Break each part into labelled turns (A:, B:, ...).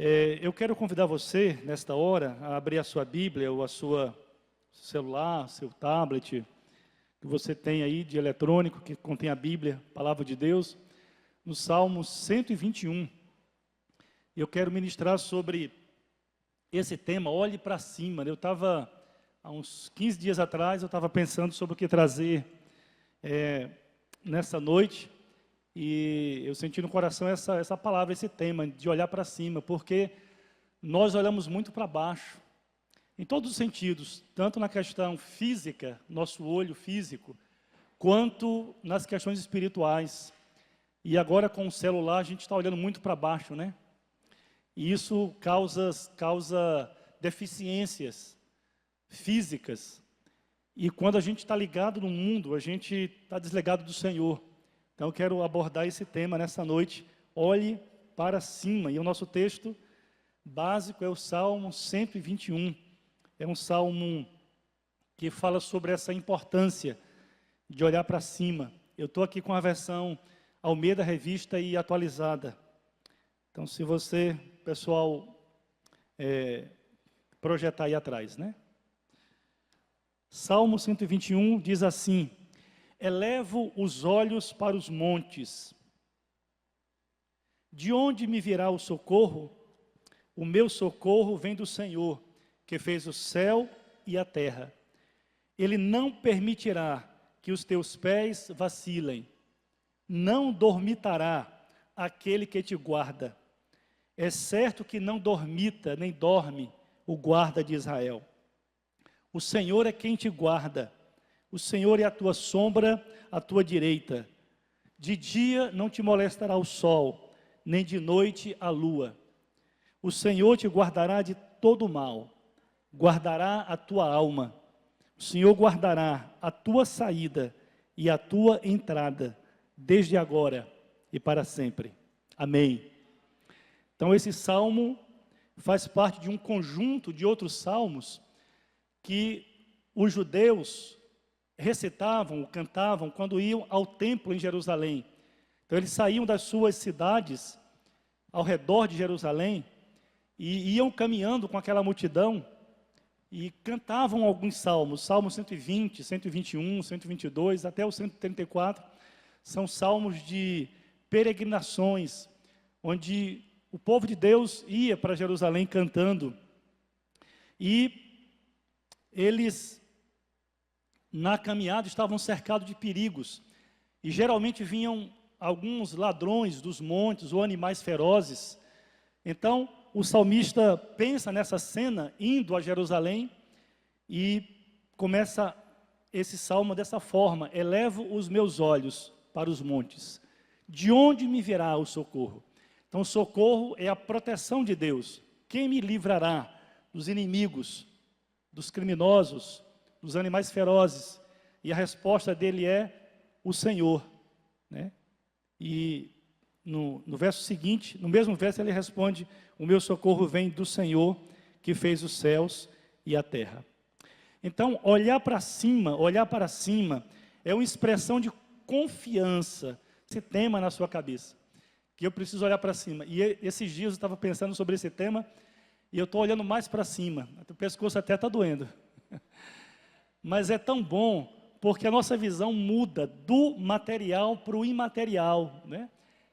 A: Eu quero convidar você, nesta hora, a abrir a sua Bíblia ou a sua celular, seu tablet, que você tem aí de eletrônico, que contém a Bíblia, a Palavra de Deus, no Salmo 121. Eu quero ministrar sobre esse tema, olhe para cima. Eu estava, há uns 15 dias atrás, eu estava pensando sobre o que trazer nessa noite, e eu senti no coração essa palavra, esse tema, de olhar para cima, porque nós olhamos muito para baixo, em todos os sentidos, tanto na questão física, nosso olho físico, quanto nas questões espirituais. E agora com o celular a gente está olhando muito para baixo, né? E isso causa deficiências físicas. E quando a gente está ligado no mundo, a gente está desligado do Senhor. Então eu quero abordar esse tema nessa noite, olhe para cima. E o nosso texto básico é o Salmo 121. É um salmo que fala sobre essa importância de olhar para cima. Eu estou aqui com a versão Almeida Revista e Atualizada. Então, se você, pessoal, projetar aí atrás, né? Salmo 121 diz assim: elevo os olhos para os montes. De onde me virá o socorro? O meu socorro vem do Senhor, que fez o céu e a terra. Ele não permitirá que os teus pés vacilem. Não dormitará aquele que te guarda. É certo que não dormita, nem dorme o guarda de Israel. O Senhor é quem te guarda. O Senhor é a tua sombra, à tua direita. De dia não te molestará o sol, nem de noite a lua. O Senhor te guardará de todo mal, guardará a tua alma. O Senhor guardará a tua saída e a tua entrada, desde agora e para sempre. Amém. Então esse salmo faz parte de um conjunto de outros salmos que os judeus recitavam, cantavam quando iam ao templo em Jerusalém. Então eles saíam das suas cidades ao redor de Jerusalém e iam caminhando com aquela multidão e cantavam alguns salmos, Salmo 120, 121, 122, até o 134, são salmos de peregrinações, onde o povo de Deus ia para Jerusalém cantando. E eles, na caminhada, estavam cercados de perigos. E geralmente vinham alguns ladrões dos montes ou animais ferozes. Então, o salmista pensa nessa cena, indo a Jerusalém, e começa esse salmo dessa forma: elevo os meus olhos para os montes. De onde me virá o socorro? Então, o socorro é a proteção de Deus. Quem me livrará dos inimigos, dos criminosos, dos animais ferozes? E a resposta dele é o Senhor, né? E no verso seguinte, no mesmo verso, ele responde: o meu socorro vem do Senhor, que fez os céus e a terra. Então, olhar para cima é uma expressão de confiança. Esse tema na sua cabeça, que eu preciso olhar para cima. E esses dias eu estava pensando sobre esse tema, e eu estou olhando mais para cima. O pescoço até está doendo. Mas é tão bom, porque a nossa visão muda do material para o imaterial, né?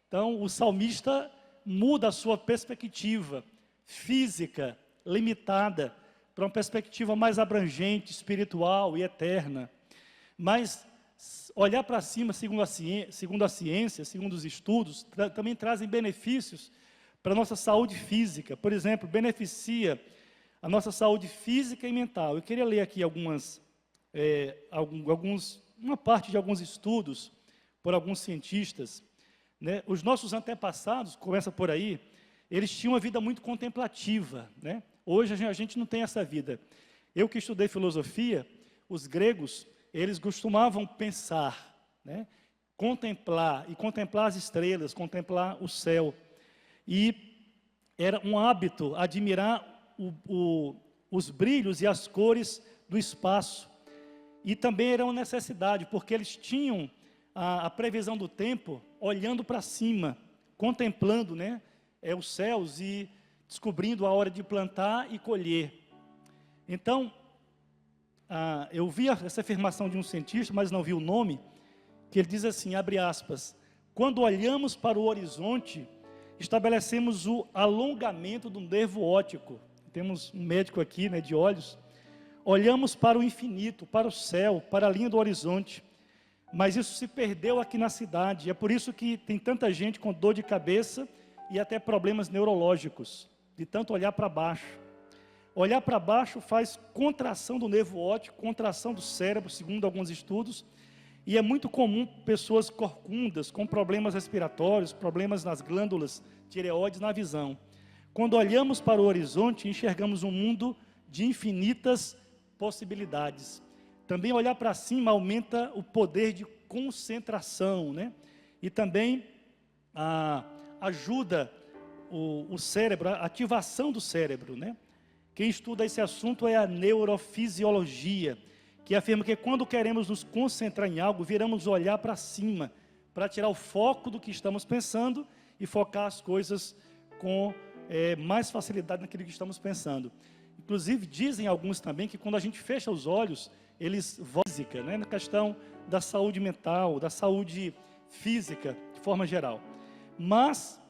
A: Então, o salmista muda a sua perspectiva física, limitada, para uma perspectiva mais abrangente, espiritual e eterna. Mas olhar para cima, segundo a ciência, segundo os estudos, também trazem benefícios para a nossa saúde física. Por exemplo, beneficia a nossa saúde física e mental. Eu queria ler aqui uma parte de alguns estudos por alguns cientistas, né? Os nossos antepassados, começa por aí, eles tinham uma vida muito contemplativa, né? Hoje a gente não tem essa vida. Eu que estudei filosofia, os gregos, eles costumavam pensar, né? Contemplar as estrelas, contemplar o céu. E era um hábito admirar os brilhos e as cores do espaço. E também era uma necessidade, porque eles tinham a previsão do tempo olhando para cima, contemplando, né, os céus, e descobrindo a hora de plantar e colher. Então, eu vi essa afirmação de um cientista, mas não vi o nome, que ele diz assim, abre aspas, quando olhamos para o horizonte, estabelecemos o alongamento do nervo óptico. Temos um médico aqui, né, de olhos. Olhamos para o infinito, para o céu, para a linha do horizonte. Mas isso se perdeu aqui na cidade. É por isso que tem tanta gente com dor de cabeça e até problemas neurológicos, de tanto olhar para baixo. Olhar para baixo faz contração do nervo óptico, contração do cérebro, segundo alguns estudos. E é muito comum pessoas corcundas, com problemas respiratórios, problemas nas glândulas tireoides, na visão. Quando olhamos para o horizonte, enxergamos um mundo de infinitas possibilidades. Também olhar para cima aumenta o poder de concentração, né? E também ajuda o cérebro, a ativação do cérebro, né? Quem estuda esse assunto é a neurofisiologia, que afirma que quando queremos nos concentrar em algo, viramos olhar para cima, para tirar o foco do que estamos pensando e focar as coisas com mais facilidade naquilo que estamos pensando. Inclusive, dizem alguns também que quando a gente fecha os olhos, eles física, né, na questão da saúde mental, da saúde física, de forma geral. Mas,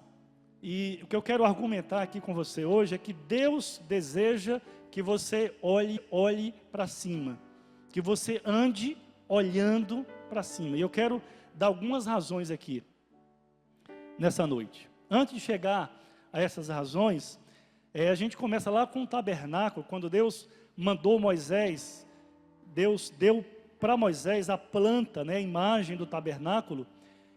A: e o que eu quero argumentar aqui com você hoje é que Deus deseja que você olhe para cima, que você ande olhando para cima. E eu quero dar algumas razões aqui, nessa noite. Antes de chegar a essas razões, a gente começa lá com o tabernáculo, quando Deus mandou Moisés, Deus deu para Moisés a planta, né, a imagem do tabernáculo,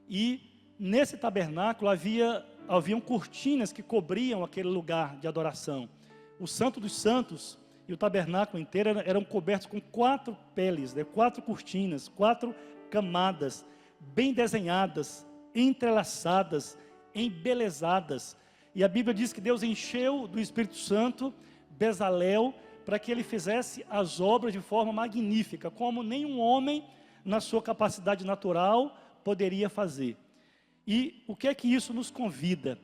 A: e nesse tabernáculo haviam cortinas que cobriam aquele lugar de adoração. O Santo dos Santos e o tabernáculo inteiro eram cobertos com 4 peles, né, 4 cortinas, 4 camadas, bem desenhadas, entrelaçadas, embelezadas. E a Bíblia diz que Deus encheu do Espírito Santo Bezalel para que ele fizesse as obras de forma magnífica, como nenhum homem na sua capacidade natural poderia fazer. E o que é que isso nos convida?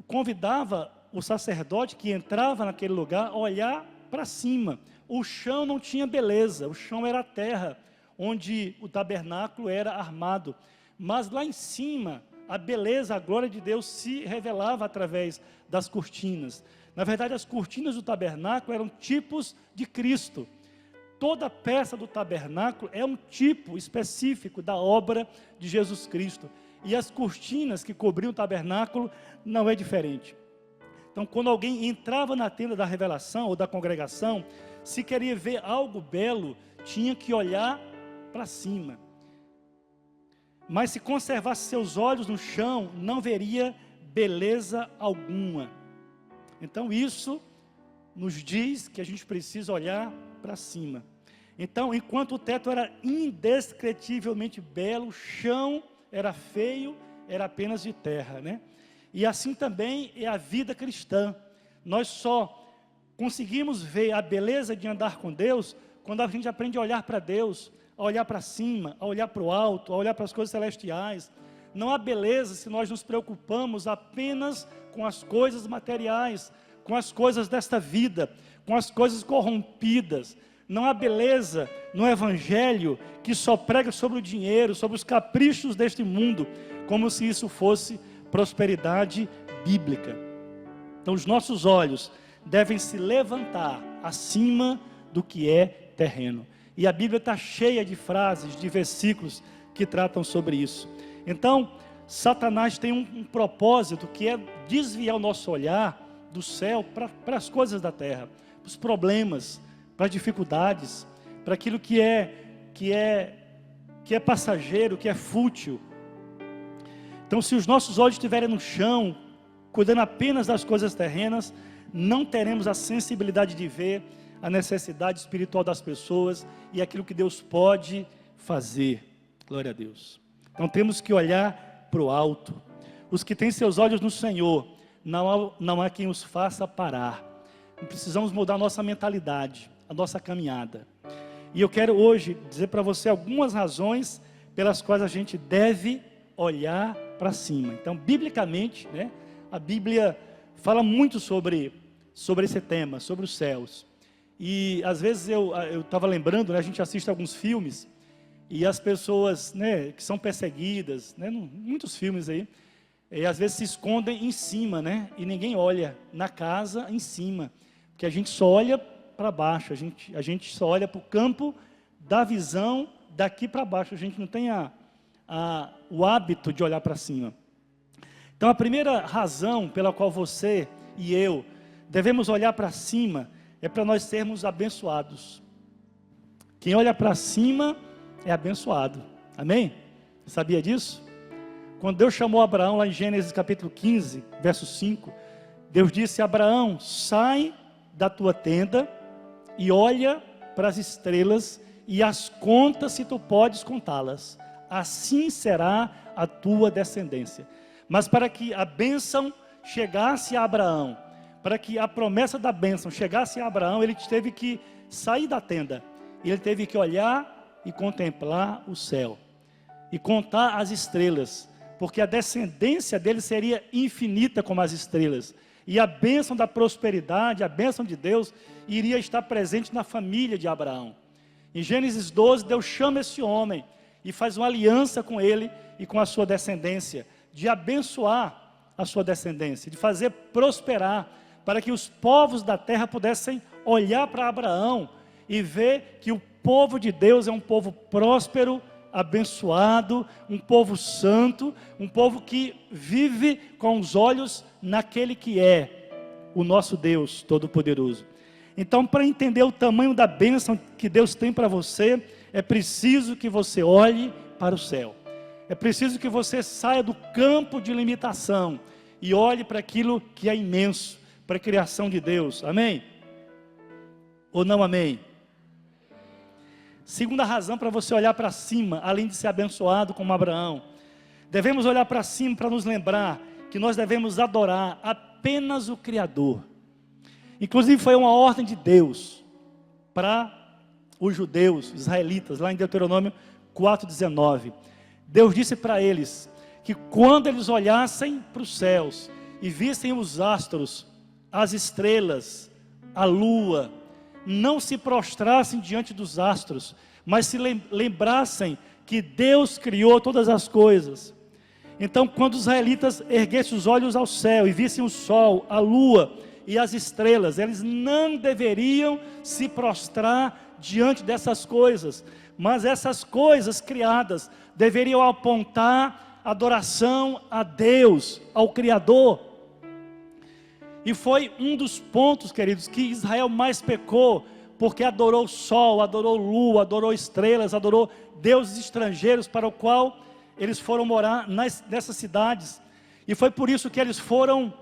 A: Convidava o sacerdote que entrava naquele lugar a olhar para cima. O chão não tinha beleza, o chão era a terra, onde o tabernáculo era armado. Mas lá em cima, a beleza, a glória de Deus se revelava através das cortinas. Na verdade, as cortinas do tabernáculo eram tipos de Cristo. Toda peça do tabernáculo é um tipo específico da obra de Jesus Cristo. E as cortinas que cobriam o tabernáculo não é diferente. Então, quando alguém entrava na tenda da revelação ou da congregação, se queria ver algo belo, tinha que olhar para cima. Mas se conservasse seus olhos no chão, não veria beleza alguma. Então isso nos diz que a gente precisa olhar para cima. Então, enquanto o teto era indescritivelmente belo, o chão era feio, era apenas de terra, né? E assim também é a vida cristã. Nós só conseguimos ver a beleza de andar com Deus quando a gente aprende a olhar para Deus, a olhar para cima, a olhar para o alto, a olhar para as coisas celestiais. Não há beleza se nós nos preocupamos apenas com as coisas materiais, com as coisas desta vida, com as coisas corrompidas. Não há beleza no Evangelho que só prega sobre o dinheiro, sobre os caprichos deste mundo, como se isso fosse prosperidade bíblica. Então os nossos olhos devem se levantar acima do que é terreno. E a Bíblia está cheia de frases, de versículos que tratam sobre isso. Então, Satanás tem um propósito que é desviar o nosso olhar do céu para as coisas da terra, para os problemas, para as dificuldades, para aquilo que é passageiro, que é fútil. Então, se os nossos olhos estiverem no chão, cuidando apenas das coisas terrenas, não teremos a sensibilidade de ver a necessidade espiritual das pessoas e aquilo que Deus pode fazer. Glória a Deus. Então temos que olhar para o alto. Os que têm seus olhos no Senhor, não há quem os faça parar. Precisamos mudar a nossa mentalidade, a nossa caminhada. E eu quero hoje dizer para você algumas razões pelas quais a gente deve olhar para cima. Então, biblicamente, né, a Bíblia fala muito sobre esse tema, sobre os céus. E às vezes eu estava lembrando, né, a gente assiste alguns filmes, e as pessoas, né, que são perseguidas, né, muitos filmes aí, e às vezes se escondem em cima, né, e ninguém olha na casa em cima, porque a gente só olha para baixo, a gente só olha para o campo da visão daqui para baixo, a gente não tem o hábito de olhar para cima. Então a primeira razão pela qual você e eu devemos olhar para cima é para nós sermos abençoados. Quem olha para cima é abençoado, amém? Sabia disso? Quando Deus chamou Abraão lá em Gênesis capítulo 15, verso 5, Deus disse: Abraão, sai da tua tenda e olha para as estrelas e as conta se tu podes contá-las, assim será a tua descendência. Mas para que a bênção chegasse a Abraão, para que a promessa da bênção chegasse a Abraão, ele teve que sair da tenda, ele teve que olhar e contemplar o céu, e contar as estrelas, porque a descendência dele seria infinita como as estrelas, e a bênção da prosperidade, a bênção de Deus, iria estar presente na família de Abraão. Em Gênesis 12, Deus chama esse homem, e faz uma aliança com ele e com a sua descendência, de abençoar a sua descendência, de fazer prosperar, para que os povos da terra pudessem olhar para Abraão e ver que o povo de Deus é um povo próspero, abençoado, um povo santo, um povo que vive com os olhos naquele que é o nosso Deus Todo-Poderoso. Então, para entender o tamanho da bênção que Deus tem para você, é preciso que você olhe para o céu. É preciso que você saia do campo de limitação e olhe para aquilo que é imenso, para a criação de Deus, amém? Ou não amém? Segunda razão para você olhar para cima, além de ser abençoado como Abraão, devemos olhar para cima para nos lembrar que nós devemos adorar apenas o Criador. Inclusive foi uma ordem de Deus para os judeus, israelitas, lá em Deuteronômio 4,19. Deus disse para eles que quando eles olhassem para os céus e vissem os astros, as estrelas, a lua, não se prostrassem diante dos astros, mas se lembrassem que Deus criou todas as coisas. Então, quando os israelitas erguessem os olhos ao céu e vissem o sol, a lua e as estrelas, eles não deveriam se prostrar diante dessas coisas, mas essas coisas criadas deveriam apontar adoração a Deus, ao Criador. E foi um dos pontos, queridos, que Israel mais pecou, porque adorou sol, adorou lua, adorou estrelas, adorou deuses estrangeiros para o qual eles foram morar nessas cidades. E foi por isso que eles foram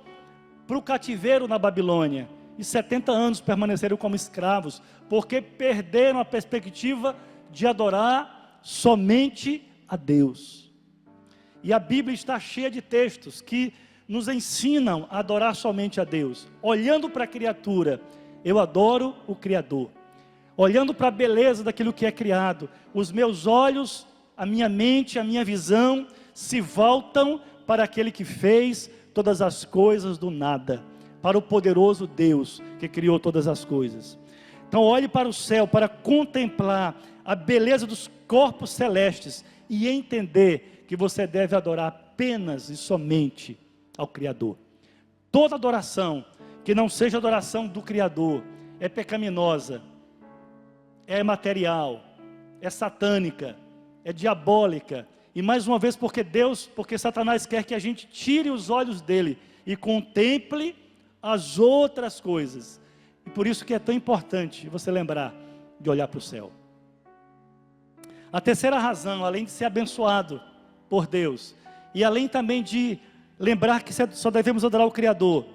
A: para o cativeiro na Babilônia, e 70 anos permaneceram como escravos, porque perderam a perspectiva de adorar somente a Deus. E a Bíblia está cheia de textos que nos ensinam a adorar somente a Deus. Olhando para a criatura, eu adoro o Criador. Olhando para a beleza daquilo que é criado, os meus olhos, a minha mente, a minha visão se voltam para aquele que fez todas as coisas do nada, para o poderoso Deus que criou todas as coisas. Então olhe para o céu para contemplar a beleza dos corpos celestes e entender que você deve adorar apenas e somente ao Criador. Toda adoração que não seja adoração do Criador é pecaminosa, é material, é satânica, é diabólica. E mais uma vez porque Satanás quer que a gente tire os olhos dele e contemple as outras coisas. E por isso que é tão importante você lembrar de olhar para o céu. A terceira razão, além de ser abençoado por Deus, e além também de lembrar que só devemos adorar o Criador,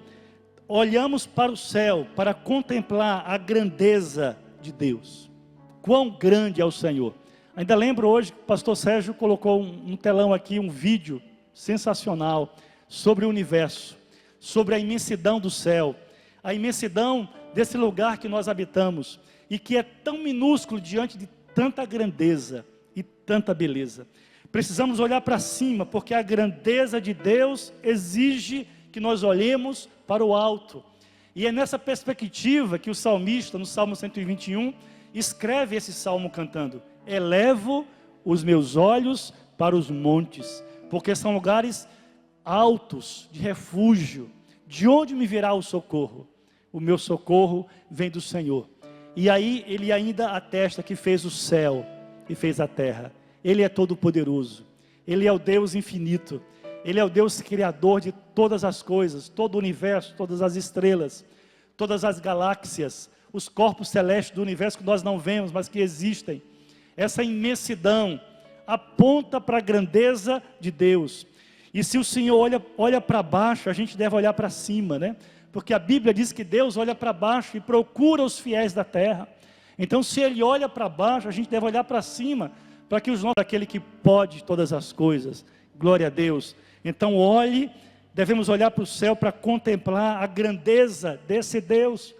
A: olhamos para o céu para contemplar a grandeza de Deus. Quão grande é o Senhor. Ainda lembro hoje que o pastor Sérgio colocou um telão aqui, um vídeo sensacional sobre o universo, sobre a imensidão do céu, a imensidão desse lugar que nós habitamos, e que é tão minúsculo diante de tanta grandeza e tanta beleza. Precisamos olhar para cima, porque a grandeza de Deus exige que nós olhemos para o alto. E é nessa perspectiva que o salmista, no Salmo 121, escreve esse salmo cantando: elevo os meus olhos para os montes, porque são lugares altos, de refúgio. De onde me virá o socorro? O meu socorro vem do Senhor. E aí ele ainda atesta que fez o céu e fez a terra. Ele é todo poderoso, Ele é o Deus infinito, Ele é o Deus criador de todas as coisas, todo o universo, todas as estrelas, todas as galáxias, os corpos celestes do universo que nós não vemos, mas que existem. Essa imensidão aponta para a grandeza de Deus. E se o Senhor olha para baixo, a gente deve olhar para cima, né? Porque a Bíblia diz que Deus olha para baixo e procura os fiéis da terra. Então, se Ele olha para baixo, a gente deve olhar para cima, para que os nossos, aquele que pode todas as coisas, glória a Deus. Então devemos olhar para o céu para contemplar a grandeza desse Deus,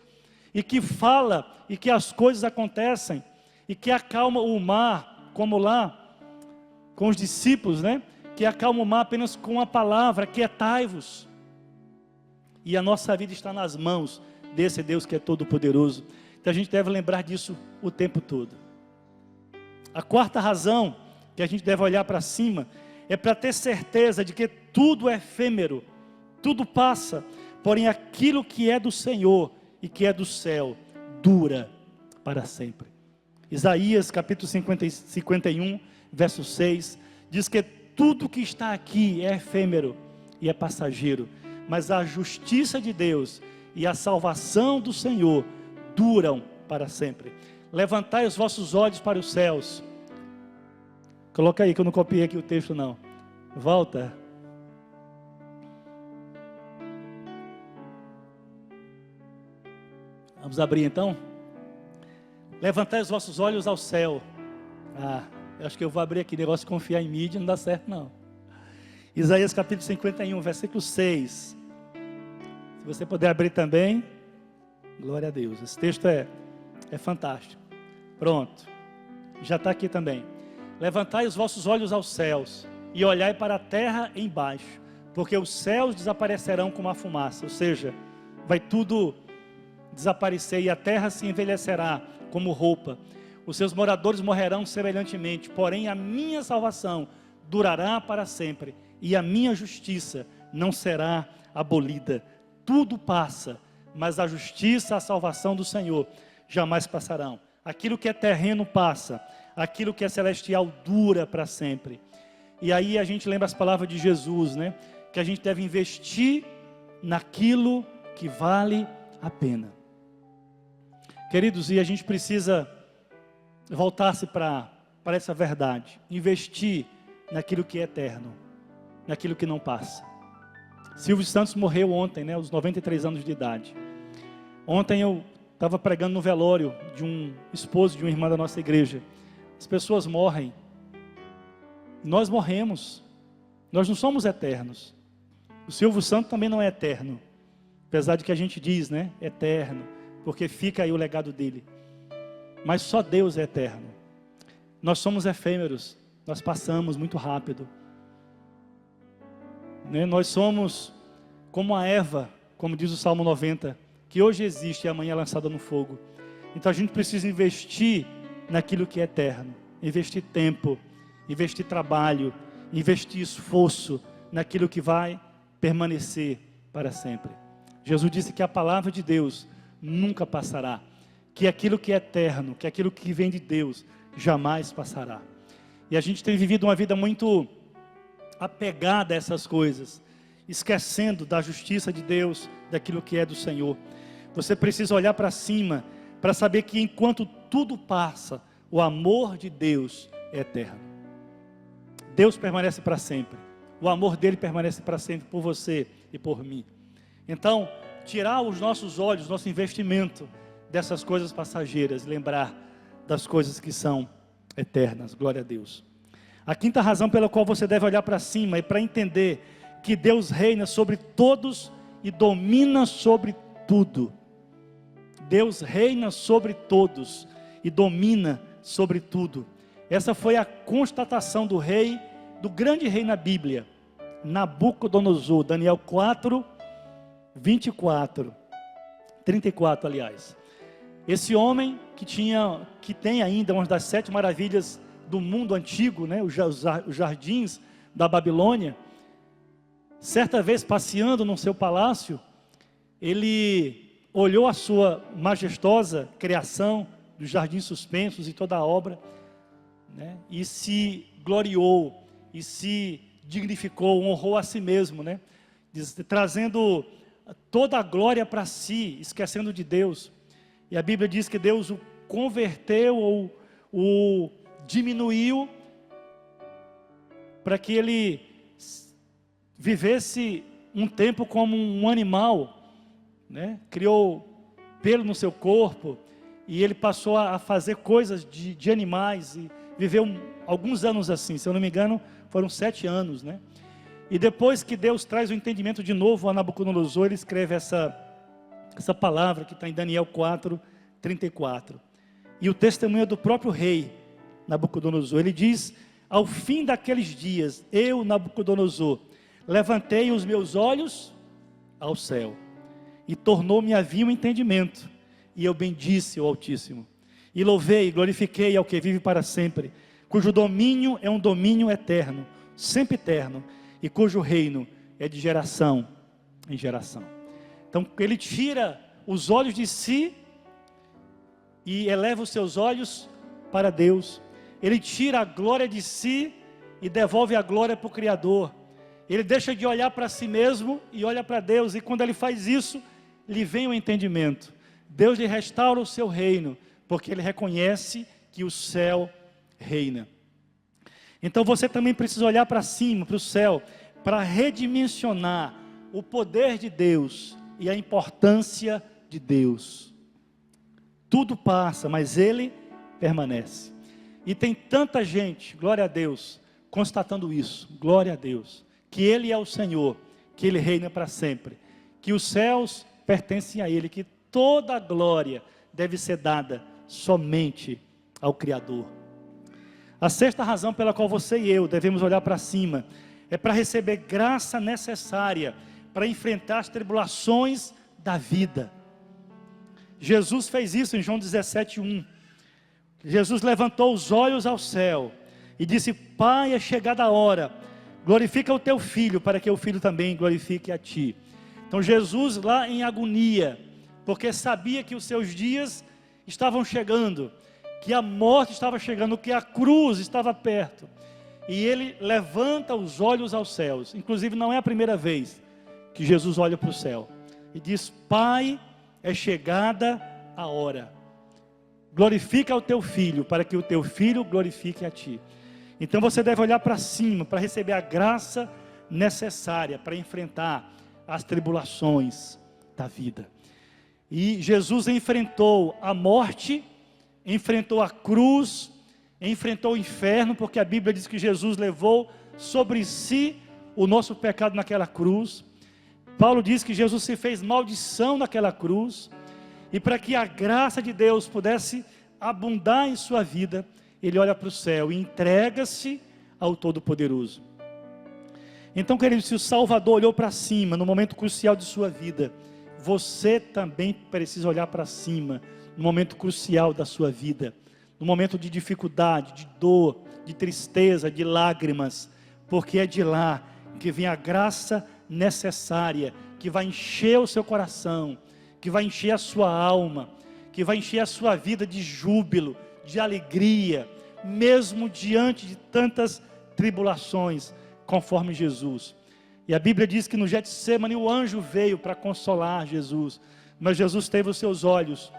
A: e que fala, e que as coisas acontecem, e que acalma o mar, como lá, com os discípulos, né? Que acalma o mar apenas com a palavra, aquietai-vos. E a nossa vida está nas mãos desse Deus que é todo poderoso. Então a gente deve lembrar disso o tempo todo. A quarta razão que a gente deve olhar para cima é para ter certeza de que tudo é efêmero, tudo passa, porém aquilo que é do Senhor e que é do céu dura para sempre. Isaías capítulo 51, verso 6, diz que tudo que está aqui é efêmero e é passageiro, mas a justiça de Deus e a salvação do Senhor duram para sempre. Levantai os vossos olhos para os céus. Coloca aí que eu não copiei aqui o texto não. Volta. Vamos abrir então. Levantai os vossos olhos ao céu. Eu acho que eu vou abrir aqui, negócio de confiar em mídia não dá certo não. Isaías capítulo 51, versículo 6. Se você puder abrir também, glória a Deus. Esse texto é fantástico. Pronto, já está aqui também. Levantai os vossos olhos aos céus e olhai para a terra embaixo, porque os céus desaparecerão como a fumaça, ou seja, vai tudo desaparecer e a terra se envelhecerá como roupa. Os seus moradores morrerão semelhantemente, porém a minha salvação durará para sempre e a minha justiça não será abolida. Tudo passa, mas a justiça, a salvação do Senhor jamais passarão. Aquilo que é terreno passa, aquilo que é celestial dura para sempre. E aí a gente lembra as palavras de Jesus, né? Que a gente deve investir naquilo que vale a pena. Queridos, e a gente precisa voltar-se para essa verdade. Investir naquilo que é eterno, naquilo que não passa. Silvio Santos morreu ontem, né? Aos 93 anos de idade. Ontem eu estava pregando no velório de um esposo de uma irmã da nossa igreja. As pessoas morrem. Nós morremos. Nós não somos eternos. O Silvio Santos também não é eterno. Apesar de que a gente diz, né? Eterno. Porque fica aí o legado dele. Mas só Deus é eterno. Nós somos efêmeros. Nós passamos muito rápido. Né? Nós somos como a erva, como diz o Salmo 90, que hoje existe e amanhã é lançada no fogo. Então a gente precisa investir naquilo que é eterno. Investir tempo, investir trabalho, investir esforço naquilo que vai permanecer para sempre. Jesus disse que a palavra de Deus nunca passará, que aquilo que é eterno, que aquilo que vem de Deus jamais passará. E a gente tem vivido uma vida muito apegada a essas coisas, esquecendo da justiça de Deus, daquilo que é do Senhor. Você precisa olhar para cima, para saber que enquanto tudo passa, o amor de Deus é eterno. Deus permanece para sempre. O amor dele permanece para sempre por você e por mim. Então, tirar os nossos olhos, nosso investimento dessas coisas passageiras, lembrar das coisas que são eternas. Glória a Deus. A quinta razão pela qual você deve olhar para cima é para entender que Deus reina sobre todos e domina sobre tudo. Deus reina sobre todos e domina sobre tudo. Essa foi a constatação do rei, do grande rei na Bíblia, Nabucodonosor. Daniel 4, 24, 34, aliás. Esse homem que tem ainda uma das 7 maravilhas do mundo antigo, né, os jardins da Babilônia, certa vez passeando no seu palácio, ele olhou a sua majestosa criação, dos jardins suspensos e toda a obra, né, e se gloriou, e se dignificou, honrou a si mesmo, né, trazendo toda a glória para si, esquecendo de Deus. E a Bíblia diz que Deus o converteu ou o diminuiu para que ele vivesse um tempo como um animal, né? Criou pelo no seu corpo e ele passou a fazer coisas de animais e viveu alguns anos assim, se eu não me engano foram 7 anos, né? E depois que Deus traz o entendimento de novo a Nabucodonosor, ele escreve essa palavra que está em Daniel 4, 34. E o testemunho é do próprio rei Nabucodonosor. Ele diz: ao fim daqueles dias, eu, Nabucodonosor, levantei os meus olhos ao céu, e tornou-me a vir um entendimento, e eu bendisse o Altíssimo, e louvei e glorifiquei ao que vive para sempre, cujo domínio é um domínio eterno, sempre eterno, e cujo reino é de geração em geração. Então ele tira os olhos de si e eleva os seus olhos para Deus. Ele tira a glória de si e devolve a glória para o Criador. Ele deixa de olhar para si mesmo e olha para Deus. E quando ele faz isso, lhe vem o entendimento. Deus lhe restaura o seu reino, porque ele reconhece que o céu reina. Então você também precisa olhar para cima, para o céu, para redimensionar o poder de Deus e a importância de Deus. Tudo passa, mas ele permanece. E tem tanta gente, glória a Deus, constatando isso, glória a Deus, que ele é o Senhor, que ele reina para sempre, que os céus pertencem a ele, que toda a glória deve ser dada somente ao Criador. A sexta razão pela qual você e eu devemos olhar para cima é para receber graça necessária para enfrentar as tribulações da vida. Jesus fez isso em João 17:1. Jesus levantou os olhos ao céu e disse: Pai, é chegada a hora, glorifica o teu filho, para que o filho também glorifique a ti. Então Jesus lá em agonia, porque sabia que os seus dias estavam chegando, que a morte estava chegando, que a cruz estava perto, e ele levanta os olhos aos céus. Inclusive não é a primeira vez que Jesus olha para o céu e diz: Pai, é chegada a hora, glorifica o teu filho, para que o teu filho glorifique a ti. Então você deve olhar para cima, para receber a graça necessária para enfrentar as tribulações da vida. E Jesus enfrentou a morte, enfrentou a cruz, enfrentou o inferno, porque a Bíblia diz que Jesus levou sobre si o nosso pecado naquela cruz. Paulo diz que Jesus se fez maldição naquela cruz, e para que a graça de Deus pudesse abundar em sua vida, ele olha para o céu e entrega-se ao Todo-Poderoso. Então, querido, se o Salvador olhou para cima no momento crucial de sua vida, você também precisa olhar para cima no momento crucial da sua vida, no momento de dificuldade, de dor, de tristeza, de lágrimas, porque é de lá que vem a graça necessária, que vai encher o seu coração, que vai encher a sua alma, que vai encher a sua vida de júbilo, de alegria, mesmo diante de tantas tribulações, conforme Jesus. E a Bíblia diz que no Getsêmani o anjo veio para consolar Jesus, mas Jesus teve os seus olhos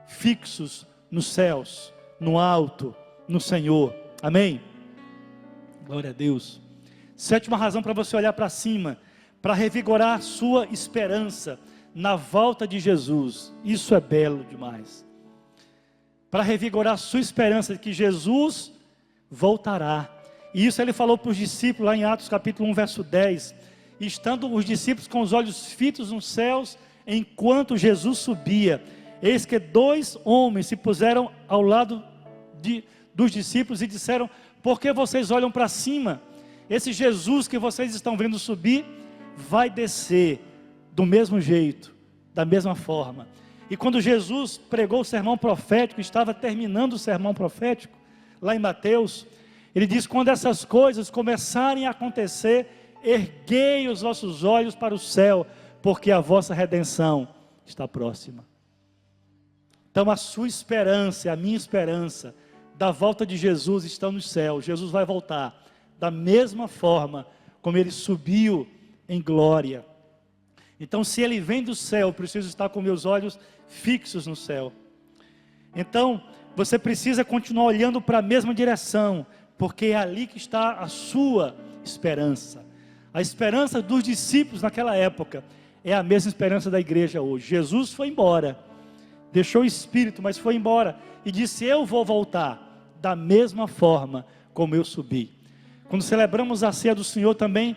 A: fixos nos céus, no alto, no Senhor. Amém? Glória a Deus. Sétima razão para você olhar para cima, para revigorar a sua esperança na volta de Jesus. Isso é belo demais. Para revigorar a sua esperança de que Jesus voltará. E isso ele falou para os discípulos lá em Atos capítulo 1, verso 10. Estando os discípulos com os olhos fitos nos céus, enquanto Jesus subia, eis que 2 homens se puseram ao lado dos discípulos e disseram: por que vocês olham para cima? Esse Jesus que vocês estão vendo subir, vai descer do mesmo jeito, da mesma forma. E quando Jesus pregou o sermão profético, estava terminando o sermão profético, lá em Mateus, ele diz: quando essas coisas começarem a acontecer, erguei os vossos olhos para o céu, porque a vossa redenção está próxima. Então a sua esperança e a minha esperança da volta de Jesus estão no céu. Jesus vai voltar da mesma forma como ele subiu em glória. Então, se ele vem do céu, eu preciso estar com meus olhos fixos no céu. Então, você precisa continuar olhando para a mesma direção, porque é ali que está a sua esperança. A esperança dos discípulos naquela época é a mesma esperança da igreja hoje. Jesus foi embora, deixou o Espírito, mas foi embora e disse: eu vou voltar da mesma forma como eu subi. Quando celebramos a ceia do Senhor também,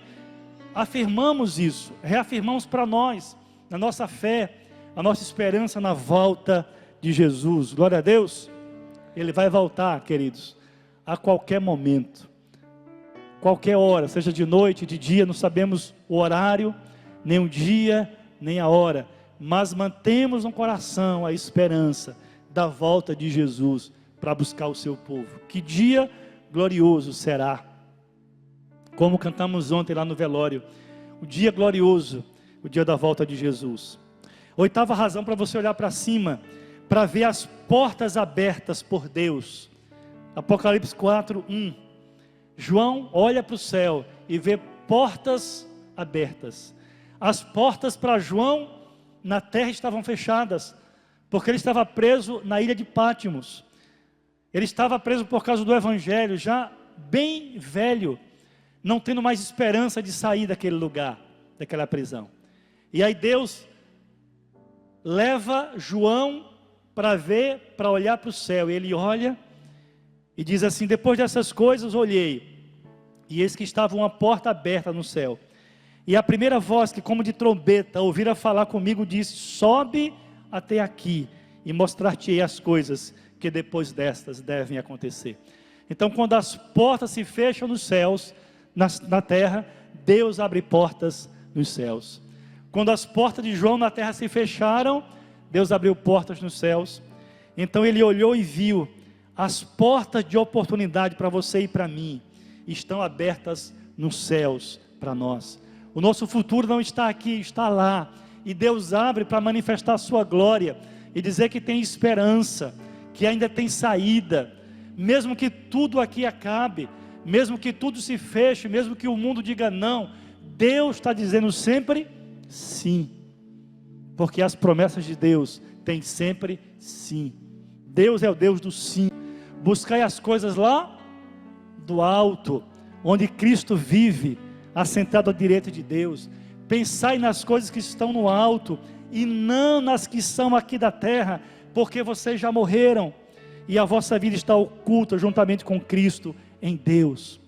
A: afirmamos isso, reafirmamos para nós, na nossa fé, a nossa esperança na volta de Jesus. Glória a Deus. Ele vai voltar, queridos, a qualquer momento, qualquer hora, seja de noite, de dia, não sabemos o horário, nem o dia, nem a hora, mas mantemos no coração a esperança da volta de Jesus para buscar o seu povo. Que dia glorioso será! Como cantamos ontem lá no velório, o dia glorioso, o dia da volta de Jesus. Oitava razão para você olhar para cima, para ver as portas abertas por Deus. Apocalipse 4:1. João olha para o céu e vê portas abertas. As portas para João na terra estavam fechadas, porque ele estava preso na ilha de Pátimos. Ele estava preso por causa do evangelho, já bem velho, não tendo mais esperança de sair daquele lugar, daquela prisão. E aí Deus leva João para ver, para olhar para o céu. E ele olha e diz assim: depois dessas coisas olhei, e eis que estava uma porta aberta no céu. E a primeira voz que como de trombeta ouvira falar comigo disse: sobe até aqui e mostrar-te-ei as coisas que depois destas devem acontecer. Então, quando as portas se fecham nos céus, na terra, Deus abre portas nos céus. Quando as portas de João na terra se fecharam, Deus abriu portas nos céus. Então ele olhou e viu: as portas de oportunidade para você e para mim estão abertas nos céus para nós. O nosso futuro não está aqui, está lá. E Deus abre para manifestar a sua glória e dizer que tem esperança, que ainda tem saída, mesmo que tudo aqui acabe, mesmo que tudo se feche, mesmo que o mundo diga não, Deus está dizendo sempre sim, porque as promessas de Deus têm sempre sim. Deus é o Deus do sim. Buscai as coisas lá do alto, onde Cristo vive, assentado à direita de Deus. Pensai nas coisas que estão no alto, e não nas que são aqui da terra, porque vocês já morreram, e a vossa vida está oculta juntamente com Cristo em Deus.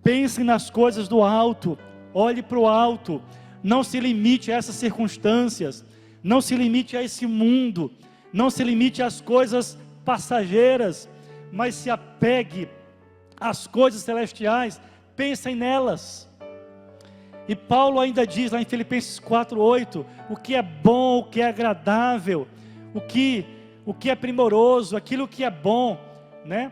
A: Pense nas coisas do alto, olhe para o alto, não se limite a essas circunstâncias, não se limite a esse mundo, não se limite às coisas passageiras, mas se apegue às coisas celestiais, pensem nelas. E Paulo ainda diz lá em Filipenses 4:8, o que é bom, o que é agradável, o que é primoroso, aquilo que é bom, né?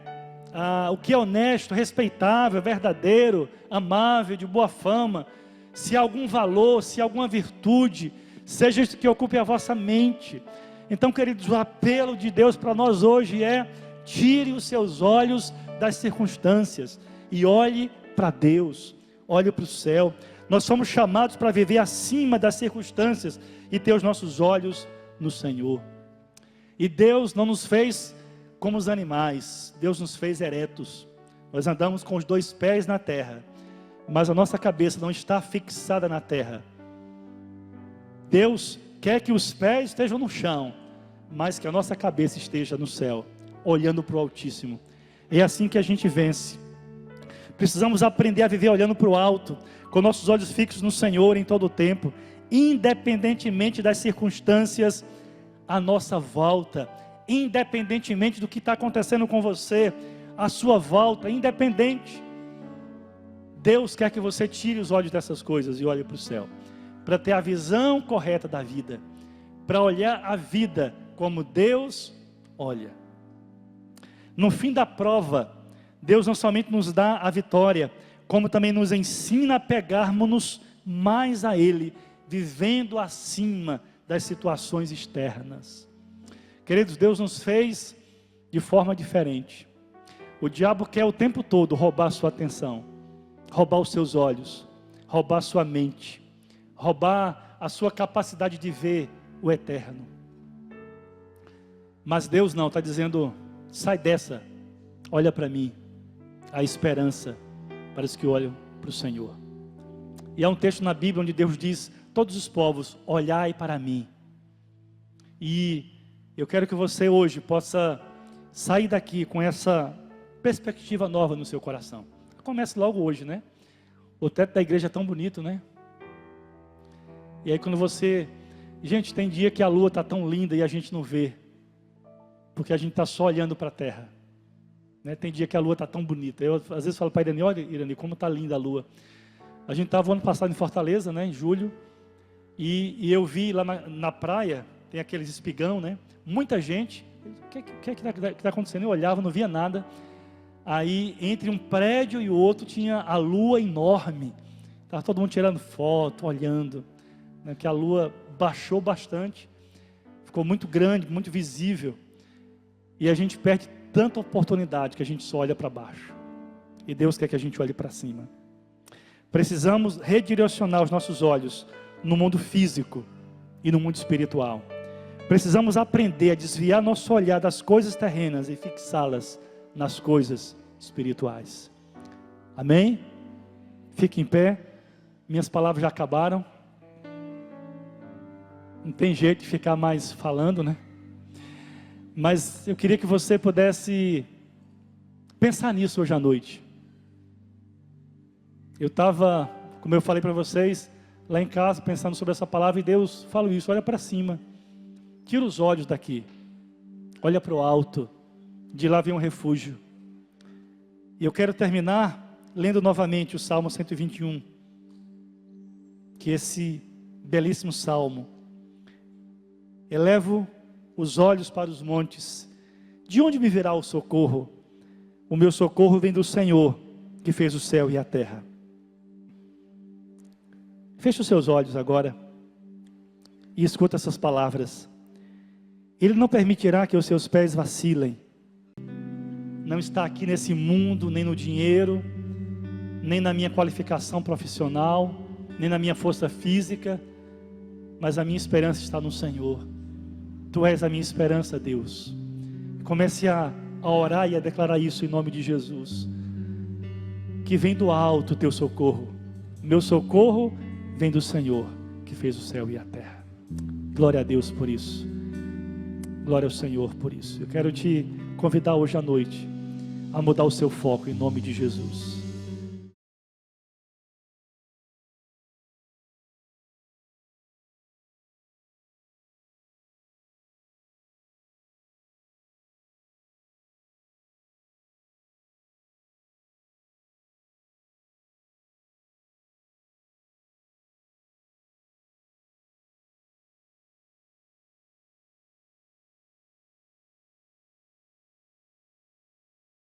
A: O que é honesto, respeitável, verdadeiro, amável, de boa fama, se há algum valor, se há alguma virtude, seja isso que ocupe a vossa mente. Então, queridos, o apelo de Deus para nós hoje é: tire os seus olhos das circunstâncias e olhe para Deus, olhe para o céu. Nós somos chamados para viver acima das circunstâncias e ter os nossos olhos no Senhor. E Deus não nos fez como os animais, Deus nos fez eretos. Nós andamos com os dois pés na terra, mas a nossa cabeça não está fixada na terra. Deus quer que os pés estejam no chão, mas que a nossa cabeça esteja no céu, olhando para o Altíssimo. É assim que a gente vence. Precisamos aprender a viver olhando para o alto, com nossos olhos fixos no Senhor em todo o tempo, independentemente das circunstâncias à nossa volta, independentemente do que está acontecendo com você, à sua volta, independente. Deus quer que você tire os olhos dessas coisas e olhe para o céu. para ter a visão correta da vida, para olhar a vida como Deus olha. No fim da prova, Deus não somente nos dá a vitória, como também nos ensina a pegarmos-nos mais a Ele, vivendo acima das situações externas. Queridos, Deus nos fez de forma diferente. O diabo quer o tempo todo roubar a sua atenção, roubar os seus olhos, roubar a sua mente, roubar a sua capacidade de ver o eterno. Mas Deus não, está dizendo, sai dessa, olha para mim, a esperança para os que olham para o Senhor. E há um texto na Bíblia onde Deus diz, todos os povos, olhai para mim. E eu quero que você hoje possa sair daqui com essa perspectiva nova no seu coração. Comece logo hoje, né? O teto da igreja é tão bonito, né? E aí quando você... Gente, tem dia que a lua está tão linda e a gente não vê, porque a gente está só olhando para a terra, né? Tem dia que a lua está tão bonita. Eu às vezes falo para a Irani, olha Irani, como está linda a lua. A gente estava ano passado em Fortaleza, né, em julho, e eu vi lá na praia, tem aqueles espigão, né? Muita gente, o que está acontecendo? Eu olhava, não via nada. Aí, entre um prédio e o outro, tinha a lua enorme. Estava todo mundo tirando foto, olhando, né, que a lua baixou bastante, ficou muito grande, muito visível. E a gente perde tanta oportunidade que a gente só olha para baixo. E Deus quer que a gente olhe para cima. Precisamos redirecionar os nossos olhos no mundo físico e no mundo espiritual. Precisamos aprender a desviar nosso olhar das coisas terrenas e fixá-las nas coisas espirituais. Amém? Fique em pé. Minhas palavras já acabaram. Não tem jeito de ficar mais falando, né? Mas eu queria que você pudesse pensar nisso hoje à noite. Eu estava, como eu falei para vocês, lá em casa, pensando sobre essa palavra, e Deus falou isso, olha para cima. Tira os olhos daqui. Olha para o alto. De lá vem um refúgio. E eu quero terminar lendo novamente o Salmo 121. Que esse belíssimo salmo. Elevo os olhos para os montes. De onde me virá o socorro? O meu socorro vem do Senhor, que fez o céu e a terra. Feche os seus olhos agora e escuta essas palavras. Ele não permitirá que os seus pés vacilem. Não está aqui nesse mundo, nem no dinheiro, nem na minha qualificação profissional, nem na minha força física, mas a minha esperança está no Senhor. Tu és a minha esperança, Deus. Comece a orar e a declarar isso em nome de Jesus. Que vem do alto o teu socorro. Meu socorro vem do Senhor, que fez o céu e a terra. Glória a Deus por isso. Glória ao Senhor por isso. Eu quero te convidar hoje à noite a mudar o seu foco em nome de Jesus.